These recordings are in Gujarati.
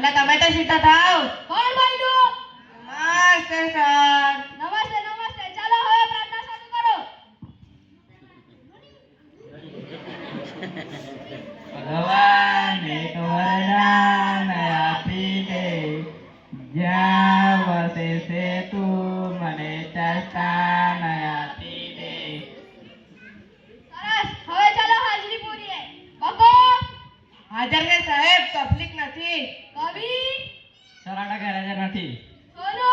અલા તમે તો સીધા થાવ. કોણ બોલ્યું? નમસ્તે સર. નમસ્તે નમસ્તે. ચાલો હવે પ્રાર્થના શરૂ કરો. ભગવાન એક વરદાન આપી દે, જ્યાં વસે છે તું મને ચસ્તાન આપી દે. સરસ. હવે ચાલો હાજરી પૂરીએ. બકો હાજર ને સાહેબ, તકલીફ નથી. કવિ સરાડા ઘરે હાજર નથી. સોનુ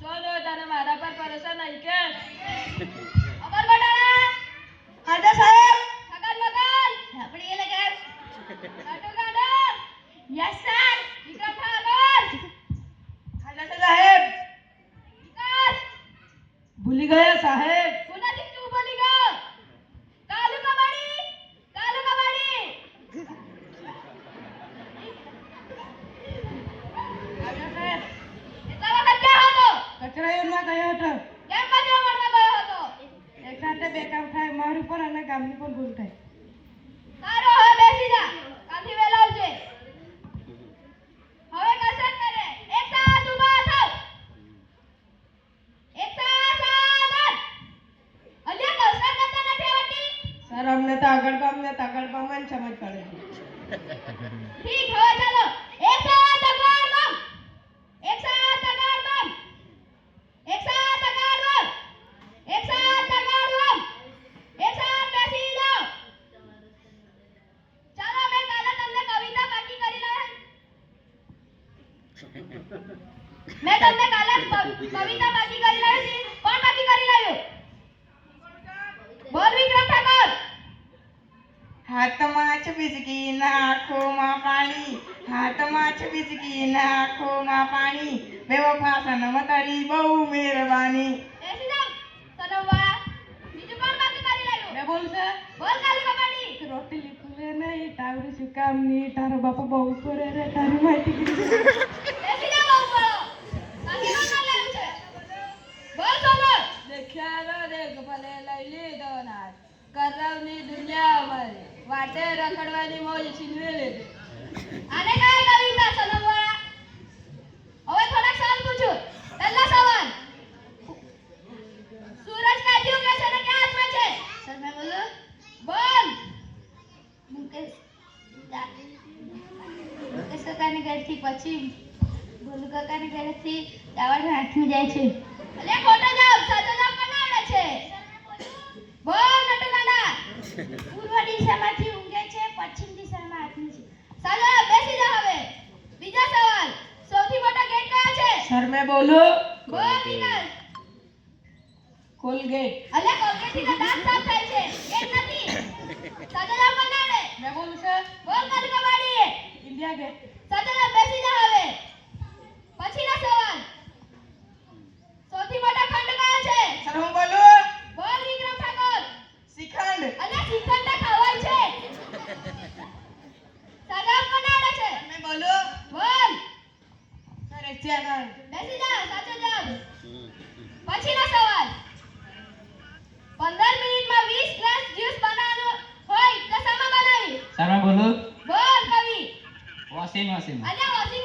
સોનુ તને મારા પર ભરોસો નહીં કે? અમર બટાણા હાજર સાહેબ. સગન મગન આપણી એ લગાડ. નાટુ ગાડો યસ સર. વિક્રમ ઠાકોર હાજર છે સાહેબ. વિકાસ ભૂલી ગયા સાહેબ. સુનાથી તું બોલી ગયો. કાલુ કબાડી કાલુ કબાડી. હાજર સાહેબ. એટલા વખત ક્યાં હતો? કચરાયુરમાં ગયો હતો. કેમ કચરો મળવા ગયો હતો? એક સાથે બે કામ થાય, મારું પણ અને ગામની પણ ભૂલ થાય. સારું હવે બેસી જા. કાલથી વહેલા આવજે. હવે કસરત કરે. એક સાથ ઊભા થાવ. એક સાથ આગળ. અલ્યા કસરત કરતા નથી આવડતી? સર અમને તો આગળ ગામને જ સમજ પડે છે. ઠીક હવે ચાલો. એક સાથ આગળ બમ. એક સાથ આગળ બમ. એક સાથ આગળ બમ. એક સાથ આગળ બમ. એક સાથ બેસી જાઓ. ચાલો મેં કાલે તમને કવિતા બાકી કરી લાવી. મેં તમને કાલે કવિતા બાકી કરી લાવી હતી. કોણ બાકી કરી લાવ્યું? બોલ વિક્રમ ઠાકોર. હાથમાં છે બિજકી ના આંખોમાં પાણી, હાથમાં છે બિજકી ના આંખોમાં પાણી, બેવફા સનમ તારી બહુ મહેરબાની. બેસી જાઓ. સનમવાળા. બીજું કોણ બાકી કરી લાવ્યું? મેં બોલશે બોલ કાલુ કબાડી. રોટી લીધું લે નહીં, તાવડી શું કામ ની, તારો બાપા બહુ કરે રે, તારી માહિતી કીધી. બેસી જાઓ બહુ બોલો. તાકે કોણ કરી લાવ્યું છે? બોલ સોનુ. દેખ્યાનો દેખ ભલે લઈ લીધો નાથ, કરવની દુનિયા અમારી, વાટે રખડવાની મોજ છીનવી લીધી. આને કઈ કવિતા સનમવાળા? હવે થોડાક સવાલ પૂછું. પહેલો સવાલ. સૂરજ ક્યાંથી ઉગે છે અને ક્યાં હાથમાં છે? સર મેં બોલું બોલ. મુકેશ કાકાની ઘરેથી પછી ભોલુ કાકાની ઘરેથી દાવડ હાથમાં જાય છે. અલે ખોટો જવાબ. સાચો જવાબ કોને આવડે છે? બોલ નટુ ગાડા. પૂર્વ દિશામાંથી ઊંઘે છે, પશ્ચિમ દિશામાં હાથમાં છે. સાલો બેસી જા હવે. બીજો સવાલ. સૌથી મોટો ગેટ કયો છે? સર મેં બોલું બોલ વિકાસ. કોલગેટ. અલે કોલગેટથી તો દાંત સાફ થાય છે. ગેટ નથી. સાચો જવાબ કોને આવડે? મેં બોલશે બોલ કાલુ કબાડી. India gate. સાચો જવાબ. બેસી જા હવે. પછીનો સવાલ. સૌથી મોટો ખંડ કયો છે? સર હું બોલું બોલ વિક્રમ ઠાકોર. શ્રીખંડ. અલે શ્રીખંડ તો ખવાય છે. સાચો જવાબ કોને આવડે છે? મેં બોલું બોલ. સર એશિયાખંડ. બેસી જા. સાચો જવાબ. પછીનો સવાલ. 15 મિનિટમાં 20 ગ્લાસ જ્યુસ બનાવવાનું હોય તો શામાં બનાવી? સર મેં બોલું બોલ કવિ. Washing machine. અલ્યા વોશિંગ